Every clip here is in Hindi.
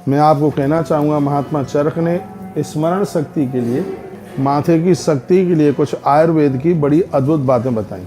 मैं आपको कहना चाहूँगा, महात्मा चरक ने स्मरण शक्ति के लिए, माथे की शक्ति के लिए कुछ आयुर्वेद की बड़ी अद्भुत बातें बताई।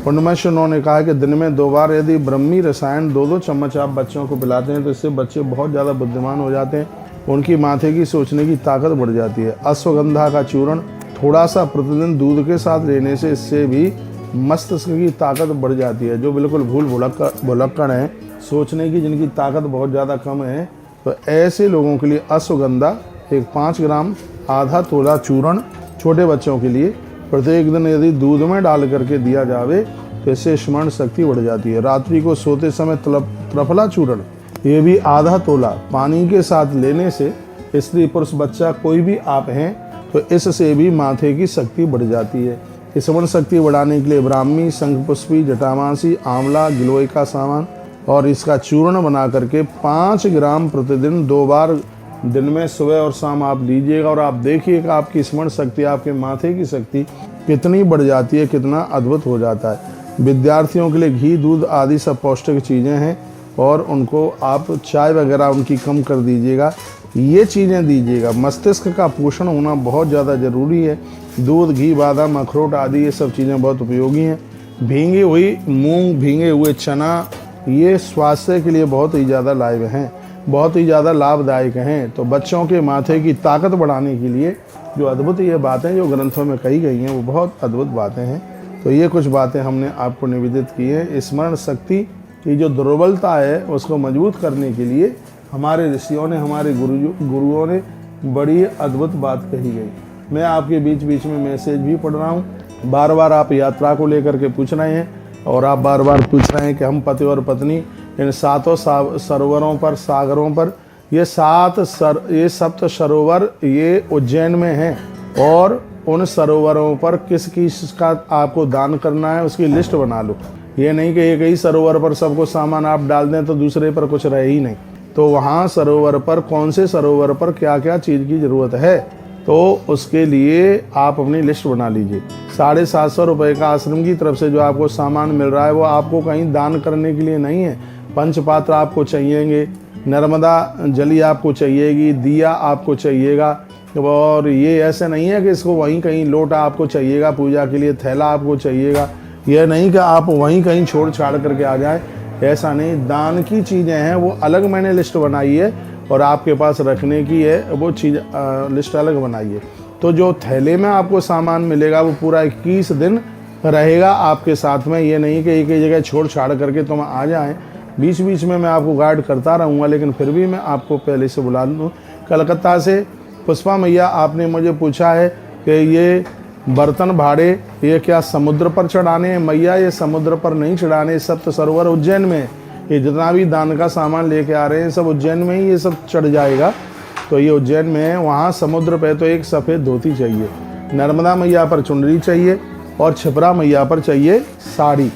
उनमें से उन्होंने कहा कि दिन में 2 बार यदि ब्रह्मी रसायन 2-2 चम्मच आप बच्चों को पिलाते हैं तो इससे बच्चे बहुत ज़्यादा बुद्धिमान हो जाते हैं, उनकी माथे की सोचने की ताकत बढ़ जाती है। अश्वगंधा का चूर्ण थोड़ा सा प्रतिदिन दूध के साथ लेने से इससे भी मस्तिष्क की ताकत बढ़ जाती है। जो बिल्कुल भुलक्कड़ हैं, सोचने की जिनकी ताकत बहुत ज़्यादा कम है, तो ऐसे लोगों के लिए अश्वगंधा एक 5 ग्राम आधा तोला चूर्ण छोटे बच्चों के लिए प्रत्येक दिन यदि दूध में डाल करके दिया जावे तो इससे स्मरण शक्ति बढ़ जाती है। रात्रि को सोते समय त्रिफला चूर्ण ये भी आधा तोला पानी के साथ लेने से स्त्री पुरुष बच्चा कोई भी आप हैं तो इससे भी माथे की शक्ति बढ़ जाती है। स्मरण शक्ति बढ़ाने के लिए ब्राह्मी, शंखपुष्पी, जटामासी, आंवला, गिलोय का सामान और इसका चूर्ण बना करके 5 ग्राम प्रतिदिन 2 बार दिन में सुबह और शाम आप लीजिएगा और आप देखिएगा आपकी स्मरण शक्ति, आपके माथे की शक्ति कितनी बढ़ जाती है, कितना अद्भुत हो जाता है। विद्यार्थियों के लिए घी, दूध आदि सब पौष्टिक चीज़ें हैं और उनको आप चाय वगैरह उनकी कम कर दीजिएगा, ये चीज़ें दीजिएगा। मस्तिष्क का पोषण होना बहुत ज़्यादा ज़रूरी है। दूध, घी, बादाम, अखरोट आदि ये सब चीज़ें बहुत उपयोगी हैं। भींगी हुई मूंग, भींगे हुए चना, ये स्वास्थ्य के लिए बहुत ही ज़्यादा लाभ हैं, बहुत ही ज़्यादा लाभदायक हैं। तो बच्चों के माथे की ताकत बढ़ाने के लिए जो अद्भुत ये बातें जो ग्रंथों में कही गई हैं वो बहुत अद्भुत बातें हैं। तो ये कुछ बातें हमने आपको निवेदित की हैं। स्मरण शक्ति की जो दुर्बलता है उसको मजबूत करने के लिए हमारे ऋषियों ने, हमारे गुरुओं ने बड़ी अद्भुत बात कही गई। मैं आपके बीच बीच में मैसेज भी पढ़ रहा हूँ। बार बार आप यात्रा को लेकर के पूछ रहे हैं और आप बार बार पूछ रहे हैं कि हम पति और पत्नी इन 7 सरोवरों पर, सागरों पर, ये 7 सरोवर ये उज्जैन में हैं और उन सरोवरों पर किस किस का आपको दान करना है उसकी लिस्ट बना लो। ये नहीं कि एक ही सरोवर पर सबको सामान आप डाल दें तो दूसरे पर कुछ रहे ही नहीं। तो वहाँ सरोवर पर कौन से सरोवर पर क्या क्या चीज़ की ज़रूरत है तो उसके लिए आप अपनी लिस्ट बना लीजिए। 750 रुपये का आश्रम की तरफ से जो आपको सामान मिल रहा है वो आपको कहीं दान करने के लिए नहीं है। पंचपात्र आपको चाहिएंगे, नर्मदा जली आपको चाहिएगी, दिया आपको चाहिएगा और ये ऐसे नहीं है कि इसको वहीं कहीं लोटा आपको चाहिएगा पूजा के लिए, थैला आपको चाहिएगा। यह नहीं कि आप वहीं कहीं छोड़ छाड़ करके आ जाएं, ऐसा नहीं। दान की चीज़ें हैं वो अलग मैंने लिस्ट बनाई है और आपके पास रखने की है वो चीज़ लिस्ट अलग बनाइए। तो जो थैले में आपको सामान मिलेगा वो पूरा 21 दिन रहेगा आपके साथ में। ये नहीं कि एक ही जगह छोड़ छाड़ करके तुम आ जाएं। बीच बीच में मैं आपको गाइड करता रहूँगा, लेकिन फिर भी मैं आपको पहले से बुला दूँ। कलकत्ता से पुष्पा मैया, आपने मुझे पूछा है कि ये बर्तन भाड़े ये क्या समुद्र पर चढ़ाने हैं? मैया ये समुद्र पर नहीं चढ़ाने, 7 सरोवर उज्जैन में। ये जितना भी दान का सामान लेके आ रहे हैं सब उज्जैन में ही ये सब चढ़ जाएगा। तो ये उज्जैन में है, वहाँ समुद्र पे तो एक सफ़ेद धोती चाहिए, नर्मदा मैया पर चुनरी चाहिए और छिपरा मैया पर चाहिए साड़ी।